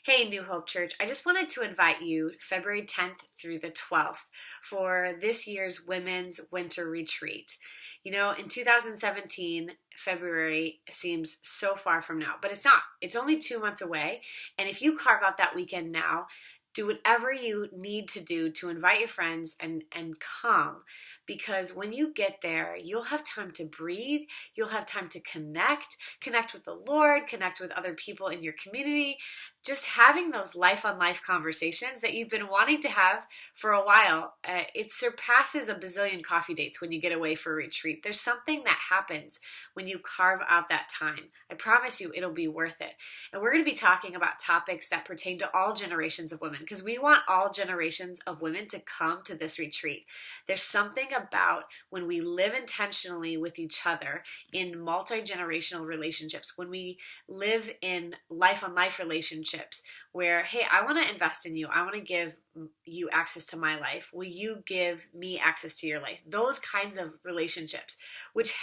Hey, New Hope Church. I just wanted to invite you February 10th through the 12th for this year's Women's Winter Retreat. You know, in 2017, February seems so far from now, but it's not. It's only 2 months away. And if you carve out that weekend now, do whatever you need to do to invite your friends and come, because when you get there, you'll have time to breathe, you'll have time to connect with the Lord, connect with other people in your community, just having those life on life conversations that you've been wanting to have for a while. It surpasses a bazillion coffee dates when you get away for a retreat. There's something that happens when you carve out that time. I promise you it'll be worth it. And we're going to be talking about topics that pertain to all generations of women, because we want all generations of women to come to this retreat. There's something about when we live intentionally with each other in multi-generational relationships, when we live in life on life relationships where, hey, I want to invest in you. I want to give you access to my life. Will you give me access to your life? Those kinds of relationships, which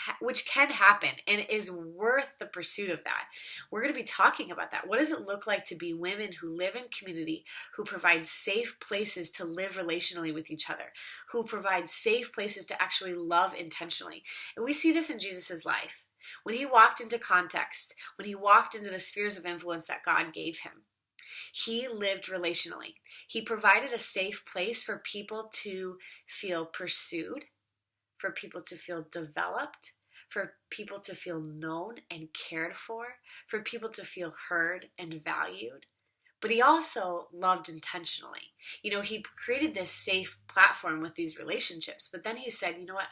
can happen and is worth the pursuit of that. We're going to be talking about that. What does it look like to be women who live in community, who provide safe places to live relationally with each other, who provide safe places to actually love intentionally? And we see this in Jesus' life. When he walked into context, when he walked into the spheres of influence that God gave him, he lived relationally. He provided a safe place for people to feel pursued, for people to feel developed, for people to feel known and cared for people to feel heard and valued. But he also loved intentionally. You know, he created this safe platform with these relationships, but then he said, you know what?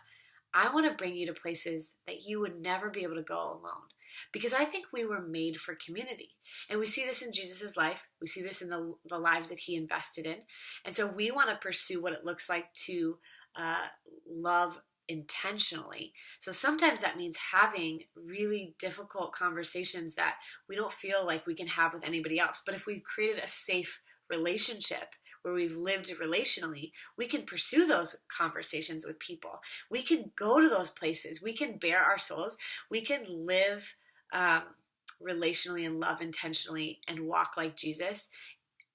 I want to bring you to places that you would never be able to go alone. Because I think we were made for community. And we see this in Jesus' life. We see this in the lives that he invested in. And so we want to pursue what it looks like to love intentionally. So sometimes that means having really difficult conversations that we don't feel like we can have with anybody else. But if we've created a safe relationship where we've lived relationally, we can pursue those conversations with people. We can go to those places. We can bare our souls. We can live relationally and love intentionally and walk like Jesus.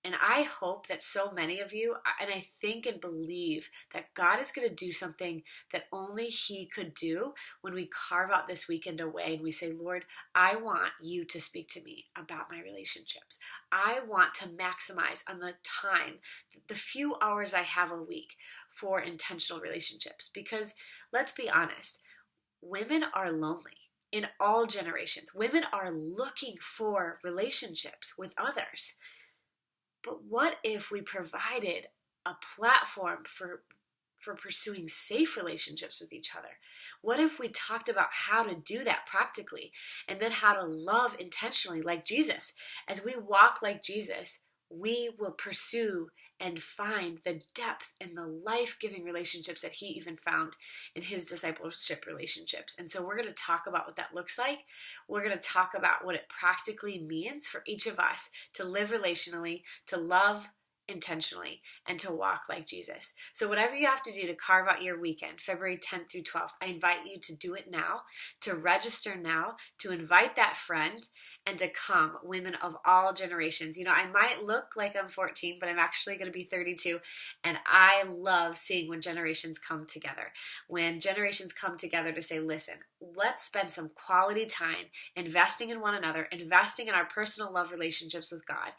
And I hope that so many of you, and I think and believe that God is going to do something that only he could do when we carve out this weekend away and we say, Lord, I want you to speak to me about my relationships. I want to maximize on the time, the few hours I have a week for intentional relationships. Because let's be honest, women are lonely. In all generations, women are looking for relationships with others. But what if we provided a platform for pursuing safe relationships with each other? What if we talked about how to do that practically, and then how to love intentionally like Jesus? As we walk like Jesus, we will pursue and find the depth and the life-giving relationships that he even found in his discipleship relationships. And so we're going to talk about what that looks like. We're going to talk about what it practically means for each of us to live relationally, to love intentionally, and to walk like Jesus. So whatever you have to do to carve out your weekend, February 10th through 12th, I invite you to do it now, to register now, to invite that friend, and to come, women of all generations. You know, I might look like I'm 14, but I'm actually going to be 32, and I love seeing when generations come together. When generations come together to say, listen, let's spend some quality time investing in one another, investing in our personal love relationships with God,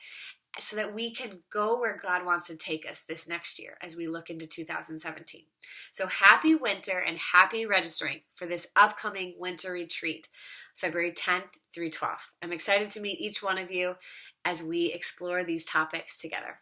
so that we can go where God wants to take us this next year as we look into 2017. So happy winter and happy registering for this upcoming winter retreat, February 10th through 12th. I'm excited to meet each one of you as we explore these topics together.